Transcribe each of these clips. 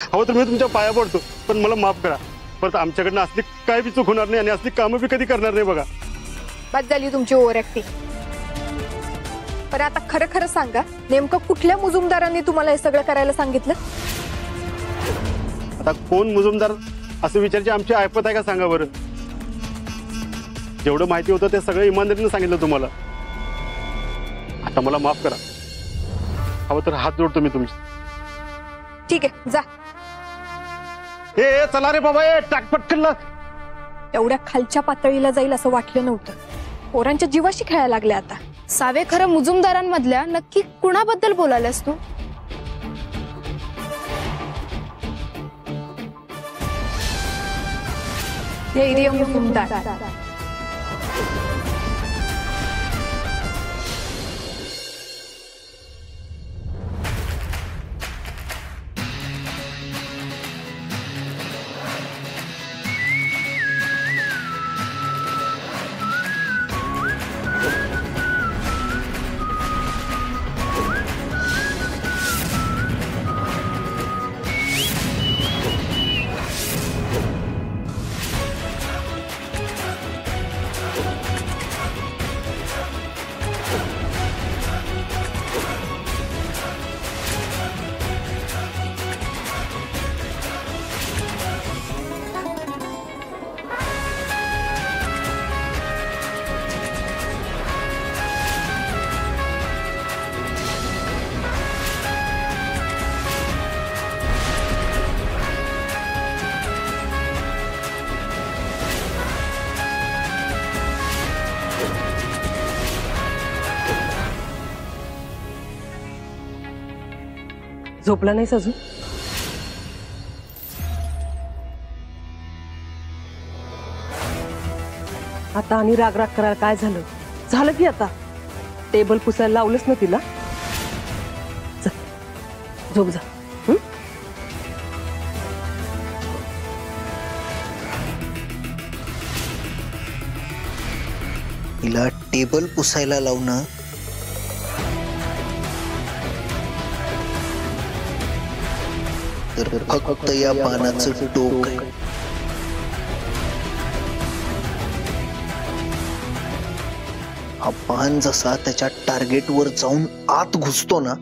हवं तर मी तुमच्या पाया पडतो, पण मला माफ करा. परत आमच्याकडनं असली काय बी चूक होणार नाही आणि असली कामं बी कधी करणार नाही बघा. बस झाली तुमची ओव्हर ऍक्टिंग. पण आता खरं खरं सांगा, नेमकं कुठल्या मुजुमदारांनी तुम्हाला हे सगळं करायला सांगितलं? आता कोण मुजुमदार असं विचारची आमची ऐपत आहे का सांगा बरं. जेवढं माहिती होतं ते सगळं इमानदारीने सांगितलं तुम्हाला. आता मला माफ करा. हवं तर हात जोडतो मी तुमचे. ठीक आहे, जा. ए चला रे बाबा, ए टाक पटकन. एवढ्या खालच्या पातळीला जाईल असं वाटलं नव्हतं. पोरांच्या जीवाशी खेळायला लागले आता. सावे, खरं मुजुमदारांमधल्या नक्की कुणाबद्दल बोलायलास तू? धैर्य मुजुमदार. झोपला नाहीस अजून? आता आणि राग राग करायला काय झालं? झालं की आता टेबल पुसायला लावलंच ना तिला. झोप जा. तिला टेबल पुसायला लावणं तर फक्त या पानाचं टोक आहे. हा पान जसा त्याच्या टार्गेटवर जाऊन आत घुसतो ना,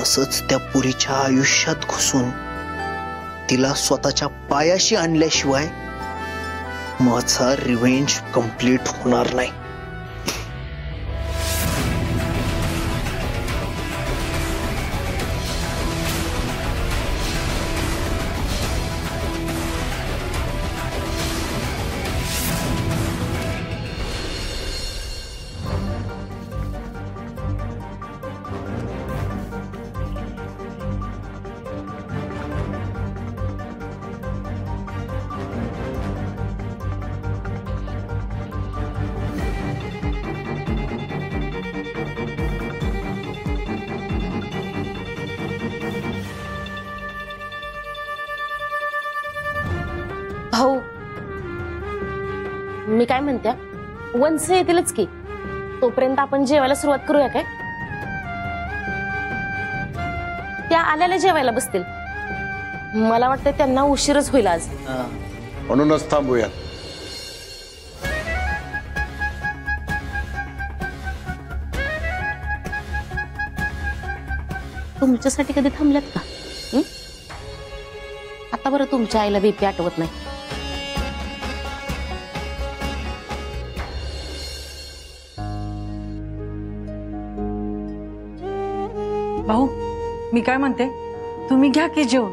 तसंच त्या पुरीच्या आयुष्यात घुसून तिला स्वतःच्या पायाशी आणल्याशिवाय माझा रिव्हेंज कंप्लीट होणार नाही. भाऊ, मी काय म्हणते, वंश येतीलच की, तोपर्यंत आपण जेवायला सुरुवात करूया काय? त्या आल्याला जेवायला बसतील. मला वाटतं त्यांना उशीरच होईल आज. म्हणूनच थांबूया. तुमच्यासाठी कधी थांबल्यात का? आता बरं तुमच्या आईला बीपी आठवत नाही. भाऊ, मी काय म्हणते, तुम्ही घ्या की जेवण.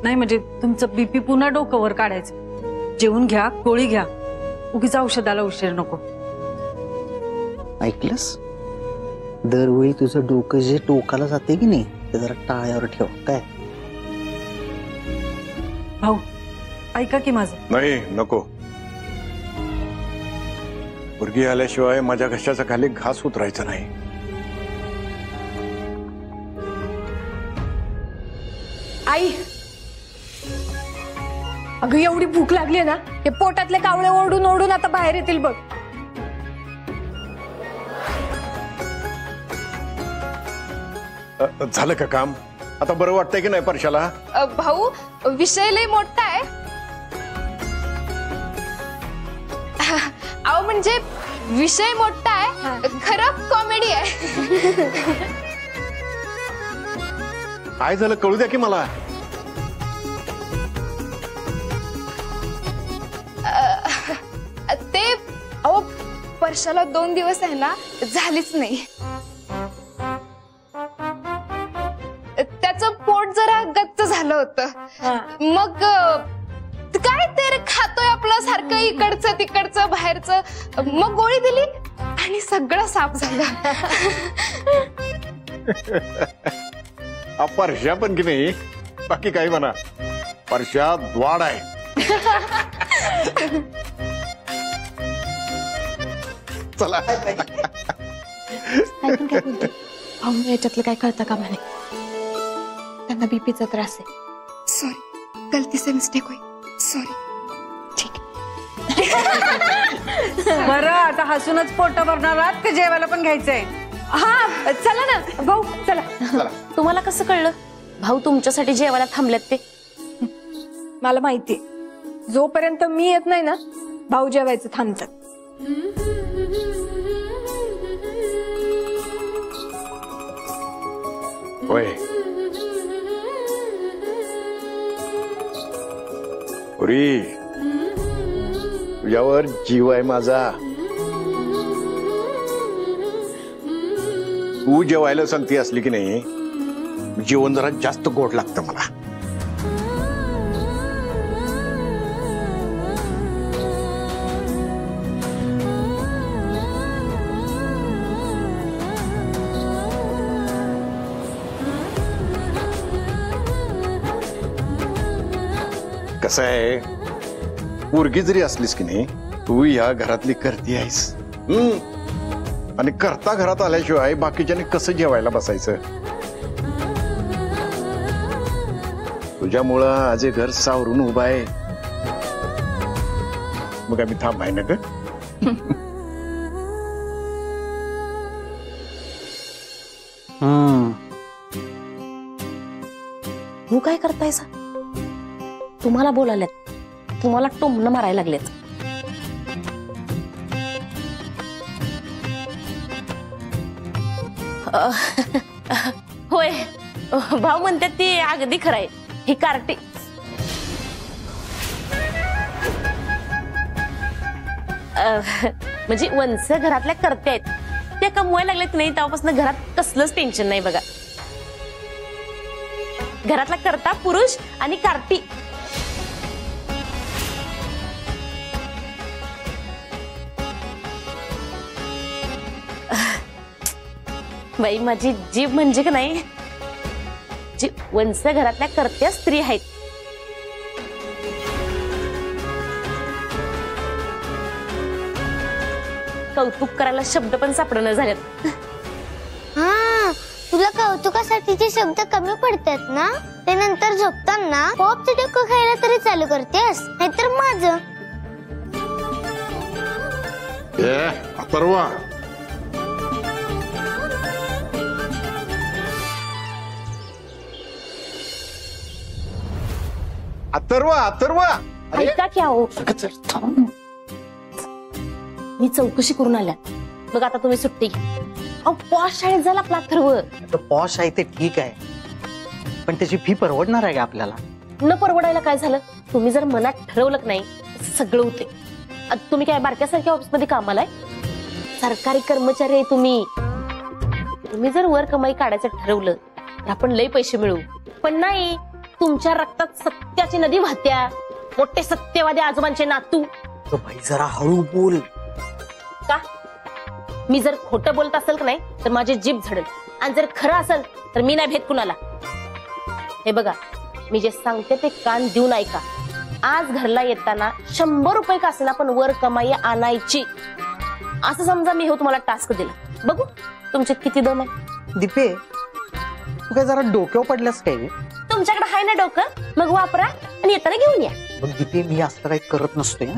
नाही म्हणजे तुमचं बीपी पुन्हा डोकंवर काढायचं. जेवून घ्या, गोळी घ्या, उगीच औषधाला उशीर नको. ऐकलंस? दरवेळी तुझं डोकं जे टोकाला जाते की नाही ते जरा टाळ्यावर ठेव काय. भाऊ ऐका की माझं. नाही नको. मुलगी आल्याशिवाय माझ्या घशाचा खाली घास उतरायचा नाही. आई, अगं एवढी भूक लागली ना, हे पोटातले कावळे ओरडून ओरडून आता बाहेर येतील बघ. झालं का काम? आता बरं वाटतंय की नाही परशाला? भाऊ विषय लय मोठा आहे. अहो म्हणजे विषय मोठा आहे, खरं कॉमेडी आहे. काय झालं कळू द्या की मला. ते अहो वर्षाला 2 दिवस आहे ना झालीच नाही. त्याचं पोट जरा गच्च झालं होतं. मग काय ते रे खातोय आपलं सारखं इकडचं तिकडचं बाहेरचं. मग गोळी दिली आणि सगळं साफ झालं. परशा पण की नाही, बाकी काही म्हणा, परशा द्वाड आहे. चला ऐकून काय बोलते भाऊ, याच्यातलं काय कळतं का म्हणे. त्यांना बीपीचा त्रास आहे. सॉरी, गलती से मिस्टेक हुई. सॉरी. ठीक बरं आता हसूनच पोट भरणार आहात का जेवायला पण घ्यायचंय? हा चला ना भाऊ, चला. तुम्हाला कसं कळलं भाऊ तुमच्यासाठी जेवायला थांबल्यात ते? मला माहिती, जोपर्यंत मी येत नाही ना भाऊ जेवायचं थांबतात. होय. पुरी तुझ्यावर जीव आहे माझा. तू जेवायला सांगते असली की नाही, जेवण जरा जास्त गोड लागतं मला. कसं आहे, पोरगी जरी असलीस की नाही, तू या घरातली करती आहेस. आणि करता घरात आल्याशिवाय बाकीच्याने कसं जेवायला बसायचं. तुझ्यामुळं आज हे घर सावरून उभं आहे. मग आम्ही थांबाय ना ग. तू काय करतायसा? तुम्हाला बोलायल्यात, तुम्हाला टोमणं मारायला लागलेत. होय, भाऊ म्हणतात ती अगदी खरं आहे. ही कार्टी म्हणजे वंश घरातल्या करते आहेत त्या कमवायला लागल्यात नाही, तेव्हापासून घरात कसलंच टेन्शन नाही बघा. घरातला करता पुरुष आणि कार्टी. बाई माझी जीभ म्हणजे का नाही, जी वंश घरातल्या करत्या स्त्री आहेत. कौतुक करायला शब्द पण सापडणं झालेत. हा, तुला कौतुकासाठीचे शब्द कमी पडतात ना, ते नंतर झोपताना पॉपचं डोकं खायला तरी चालू करतेस, नाहीतर माझं. परवा अथर्वा अथर्वा, ऐका की आहो, मी चौकशी करून आल्या. बघ आता तुम्ही सुट्टी घ्या. अहो पॉश शाळेत झाला आपला अथर्व. पॉश आहे ते ठीक आहे, पण त्याची फी परवडणार आहे का आपल्याला? न परवडायला काय झालं? तुम्ही जर मनात ठरवलं नाही सगळं होते. तुम्ही काय बारक्यासारख्या ऑफिसमध्ये कामाला आहे? सरकारी कर्मचारी आहे तुम्ही. तुम्ही जर वर कमाई काढायचं ठरवलं तर आपण लय पैसे मिळवू. पण नाही, तुमच्या रक्तात सत्याची नदी वाहत्या. मोठे सत्यवादी आजोबांचे नातू. तो भाई जरा हळू बोल. का? मी जर खोटं बोलत असेल का नाही तर माझी जीभ झडेल, आणि जर खरं असेल तर मी नाही भेट कुणाला. हे बघा, मी जे सांगते ते कान देऊन ऐका. आज घरला येताना 100 रुपये का असेना पण वर कमाई आणायची. असं समजा मी हे तुम्हाला टास्क दिला. बघू तुमच्यात किती दम आहे. दीपे, तू काय जरा डोक्यावर पडल्यास काय? तुमच्याकडे आहे ना डोकं, मग वापरा आणि येताना घेऊन या. बघ दीपे, मी असलं काही करत नसतोय.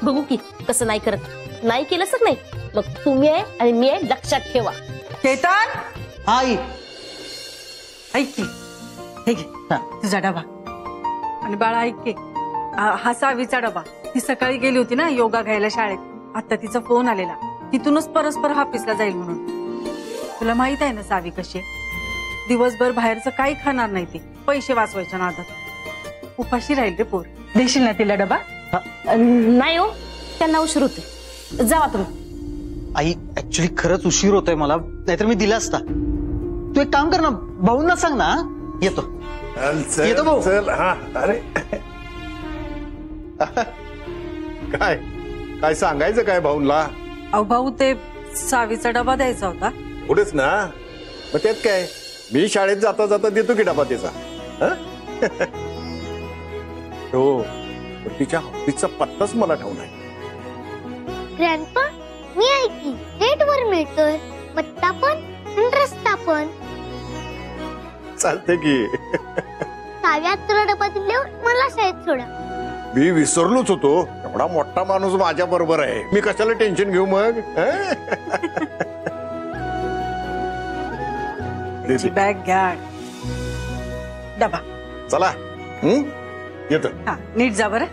बघू की कसं नाही करत. नाही केलं सर नाही, मग तुम्ही आहे आणि मी आहे, लक्षात ठेवा. केतन, आई, ऐक की, हे घे तुझा डबा. आणि बाळा ऐक की, हा 6वीचा डबा. ती सकाळी गेली होती ना योगा घ्यायला शाळेत. आता तिचा फोन आलेला, तिथूनच परस्पर ऑफिसला जाईल म्हणून. तुला माहित आहे ना 6वी कशी आहे, दिवसभर बाहेरचं काही खाणार नाही ती, पैसे वाचवायच्या नादात. उपाशी राहील रे पोर. देशील ना तिला डबा? नाही हो, त्यांना उशीर होते, जावा तुम्ही. आई ऍक्च्युली खरंच उशीर होतोय मला, नाहीतर मी दिला असता. तू एक काम कर ना, भाऊंना सांग ना. येतो येतो भाऊ. चल. हा अरे काय काय सांगायचं काय भाऊला? अहो भाऊ, ते 6वीचा डबा द्यायचा होता. पुढेच ना, मग त्यात काय, मी शाळेत जाता जाता देतो की डबा त्याचा. हो, पण तिच्या ऑफिसचा पत्ताच मला ठाऊक नाही. ग्रँडपा, मी ऐकी गेटवर मिळतोय पत्ता पण आणि रस्ता पण. चालते की. 6व्यात तुला डबा दिल्यावर मला शाळेत सोडा. मी विसरलोच होतो, एवढा मोठा माणूस माझ्या बरोबर आहे, मी कशाला टेन्शन घेऊ मग. बॅग घ्या, डबा. चला येतो. हा नीट जा बरं.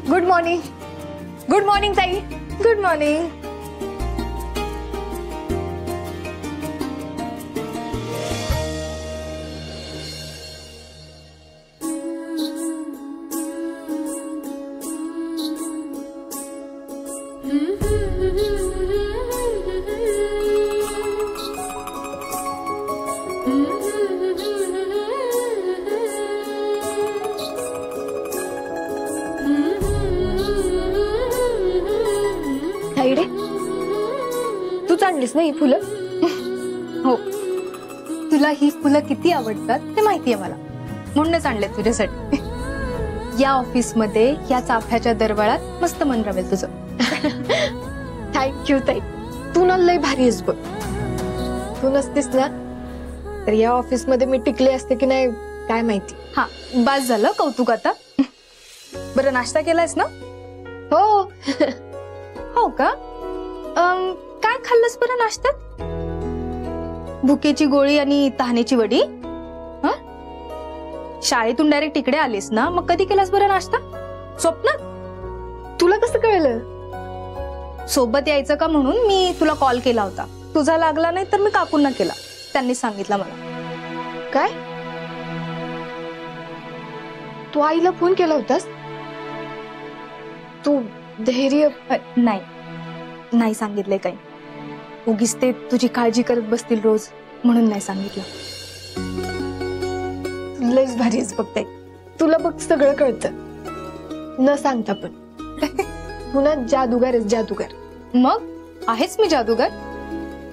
Good morning. गुड मॉर्निंग ताई. Good morning. ताईडे, तूच आणलीस ना ही फुलं? हो, तुला ही फुलं किती आवडतात ते माहितीये मला, म्हणूनच आणले तुझ्यासाठी. या ऑफिस मध्ये या चाफ्याच्या दरबारात मस्त मन रमेल तुझं. थँक्यू ताई, तू ना लय भारी आहेस बघ. तू नसतीस ना तर या ऑफिस मध्ये मी टिकले असते की नाही काय माहिती. हा, बस झालं कौतुक आता. बरं, नाश्ता केलायस ना? हो. हो का? काय खाल्लंस बरं नाश्त्यात? भुकेची गोळी आणि तहानेची वडी. शाळेतून डायरेक्ट इकडे आलीस ना, मग कधी केलास बरं नाश्ता? स्वप्नात? तुला कसं कळलं? सोबत यायचं का म्हणून मी तुला कॉल केला होता. तुझा लागला नाही तर मी काकूंना केला, त्यांनी सांगितलं मला. काय? तू आईला फोन केला होतास? तू धैर्य नाही सांगितलंय काही. उगीच ते तुझी काळजी करत बसतील रोज, म्हणून नाही सांगितलं. लयच भारी आहेस बघताय. तुला बघ सगळं कळतं न सांगता पण. पुन्हा जादूगार आहेस, जादूगार. मग आहेच मी जादूगार.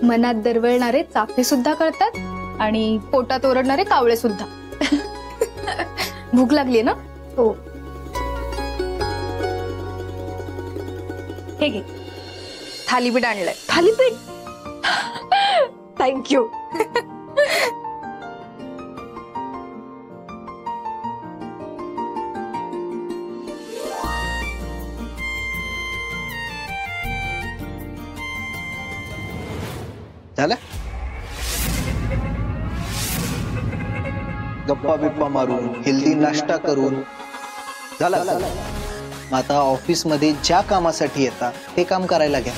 मनात दरवळणारे चाफे सुद्धा कळतात आणि पोटात ओरडणारे कावळे सुद्धा. भूक लागली ना? हो. हे घे, थालीपीठ आणलंय. थालीपीठ? थँक्यू. झालं? गप्पा बिप्पा मारून हेल्दी नाश्ता करून झालं. आता ऑफिस मध्ये ज्या कामासाठी येतात ते काम करायला घ्या.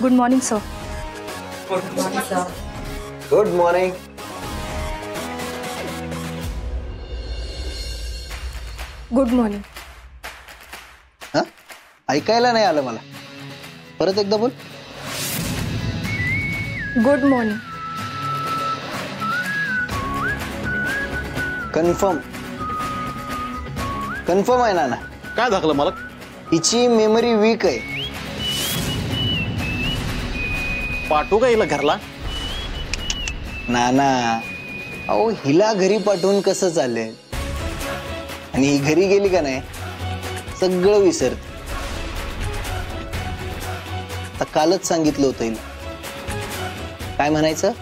Good morning sir. Good morning. Good morning. हा, ऐकायला नाही आलं मला, परत एकदा बोल. Good morning. कन्फर्म? कन्फर्म आहे नाना. काय दाखलं मला? हिची मेमरी वीक आहे. पाठवू का हिला घरला? नाना अहो हिला घरी पाठवून कसं चालेल? आणि ही घरी गेली का नाही सगळं विसरते. आता कालच सांगितलं होतं हिला, काय म्हणायचं?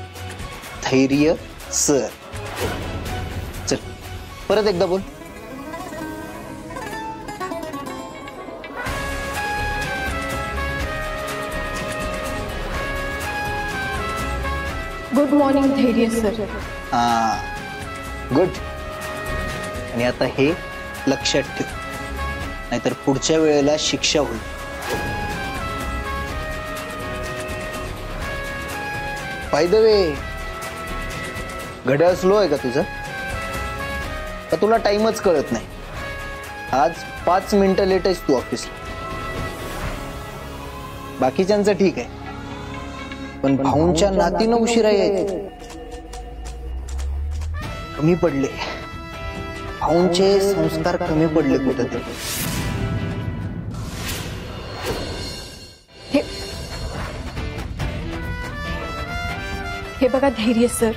धैर्य सर. चल परत एकदा बोल. गुड मॉर्निंग धैर्य सर. हा गुड. आणि आता हे लक्षात ठेव, नाहीतर पुढच्या वेळेला शिक्षा होईल. बाय द वे, घड्याळ स्लो आहे का तुझं? का तुला टाइमच कळत नाही? आज 5 मिनिटं लेट आहेस तू ऑफिसला. बाकीच्यांचं ठीक आहे, पण भाऊंच्या नातीनं उशिरा यायचं. कमी पडले भाऊंचे संस्कार, कमी पडले कुठेतरी. हे बघा धैर्य सर,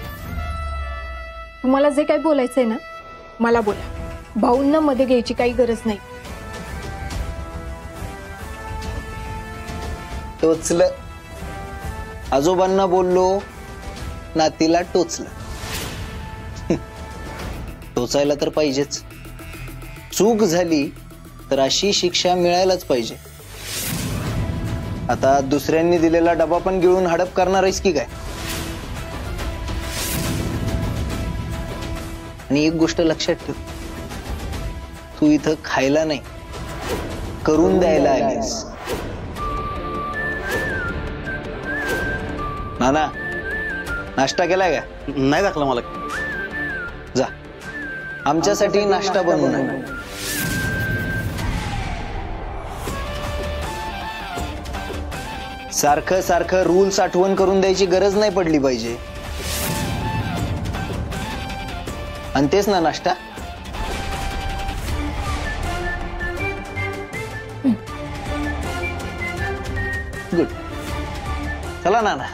तुम्हाला जे काही बोलायचंय ना मला बोला. भाऊंना मध्ये घ्यायची काही गरज नाही. टोचलं. आजोबांना बोललो, नातीला टोचलं. टोचायला तर पाहिजेच. चूक झाली तर अशी शिक्षा मिळायलाच पाहिजे. आता दुसऱ्यांनी दिलेला डबा पण गिळून हडप करणार आहेस की काय? आणि एक गोष्ट लक्षात ठेव, तू इथं खायला नाही, करून द्यायला आलीस. नाना नाश्ता केलाय का? नाही दाखलं मला. जा आमच्यासाठी नाश्ता बनवून आण. सारखं सारखं रूल्स आठवण करून द्यायची गरज नाही पडली पाहिजे. आणतेस ना नाश्ता? गुड. चला नाना.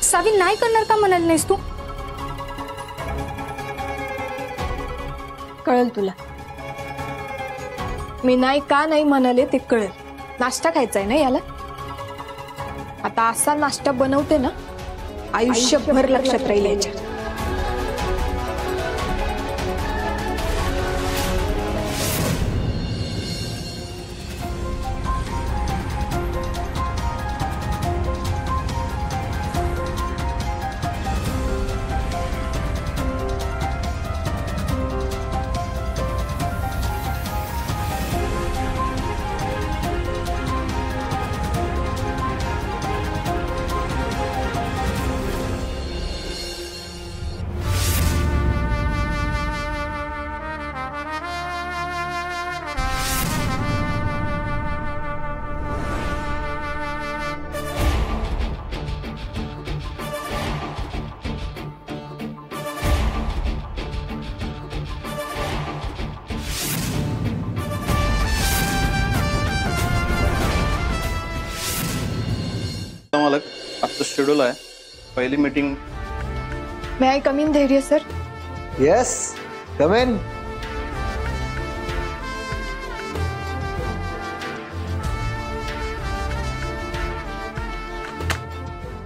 सावी नाही करणार का म्हणाल नाहीस तू? कळेल तुला. मी नाही का नाही म्हणाले ते कळेल. नाश्ता खायचा आहे ना याला. आता असा नाश्ता बनवते ना आयुष्यभर लक्षात राहील याच्यात. मालक आजचं शेड्यूल आहे. पहिली meeting. May I come in Dhairya sir? Yes come in.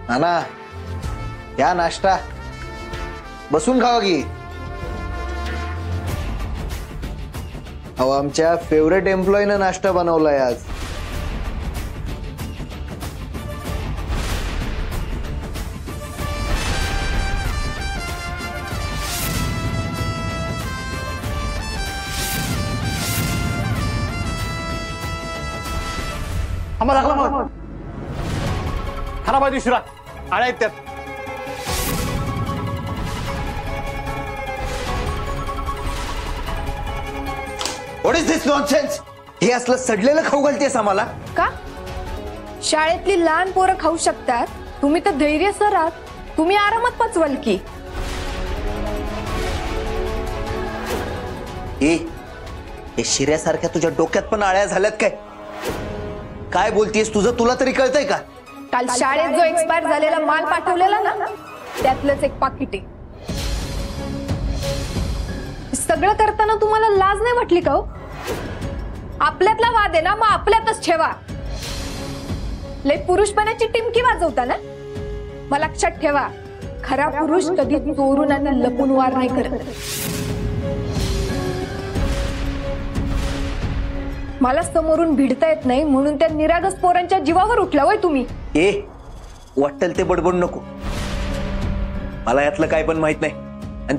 नाना या नाश्ता बसून खावा की. अहो आमच्या फेवरेट एम्प्लॉईनं नाश्ता बनवलाय आज. आम्हाला लागला मला खराब आहे दुसरा. आळ्या आहेत त्यात. What is this nonsense? हे असलं सडलेलं खाऊ घालतेस आम्हाला का? शाळेतली लहान पोरं खाऊ शकतात, तुम्ही तर धैर्य सर आहात, तुम्ही आरामात पचवाल की. हे शिऱ्यासारख्या तुझ्या डोक्यात पण आळ्या झाल्यात काय? काय बोलतीयस? तुला तरी कळतंय का? काल शाळेत जो एक्सपायर झालेला माल पाठवलेला ना, त्यातलंच एक पाकिट आहे. सगळं करताना तुम्हाला लाज नाही वाटली का हो? आपल्यातला वाद आहे ना, मग आपल्यातच ठेवा. लय पुरुषपणाची टिमकी वाजवता ना, मग लक्षात ठेवा, खरा पुरुष कधी चोरून आणि लपून वार नाही करत. मला समोरून भिडता येत नाही म्हणून त्या निरागस पोरांच्या जीवावर उठला होय तुम्ही. वाटेल ते बडबड नको. मला यातलं काय पण माहित नाही. आणि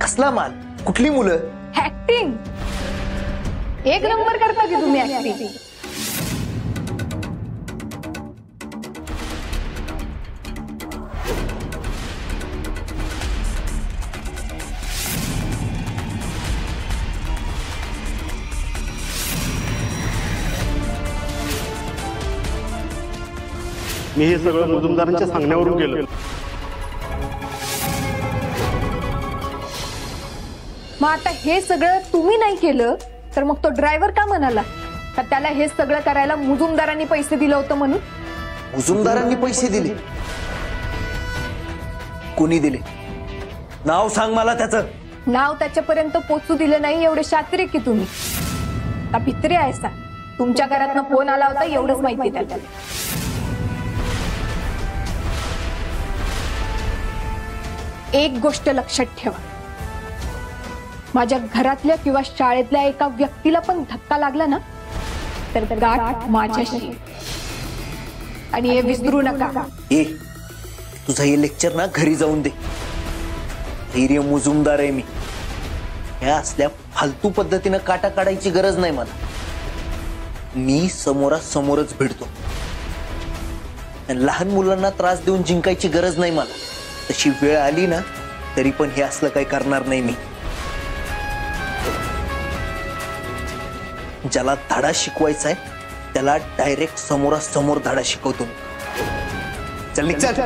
कसला माल, कुठली मुलं? ऍक्टिंग एक नंबर करता की तुम्ही ऍक्टिंग. मी हे सगळं मुजुमदारांच्या सांगण्यावरून केलं. मग आता हे सगळं तुम्ही नाही केलं तर मग तो ड्रायव्हर का म्हणाला का त्याला हे सगळं करायला मुजुमदारांनी पैसे दिलं होतं म्हणून? मुजुमदारांनी पैसे दिले? कोणी दिले? नाव सांग मला त्याचं. नाव त्याच्यापर्यंत पोचू दिलं नाही एवढे शास्त्री की तुम्ही का भित्री आहेसा? तुमच्या घरातनं फोन आला होता एवढंच माहिती त्याला. एक गोष्ट लक्षात ठेवा, माझ्या घरातल्या किंवा शाळेतल्या एका व्यक्तीला पण धक्का लागला ना तर गाठ माझ्याशी. आणि हे विसरू नका. तुझं हे लेक्चर ना घरी जाऊन दे. धैर्य मुजुमदार आहे मी. ह्या असल्या फालतू पद्धतीनं काटा काढायची गरज नाही मला. मी समोरासमोरच भिडतो. लहान मुलांना त्रास देऊन जिंकायची गरज नाही मला. तशी वेळ आली ना तरी पण हे असलं काही करणार नाही मी. ज्याला धडा शिकवायचा आहे त्याला डायरेक्ट समोरासमोर धडा शिकवतो. चल निघ चल.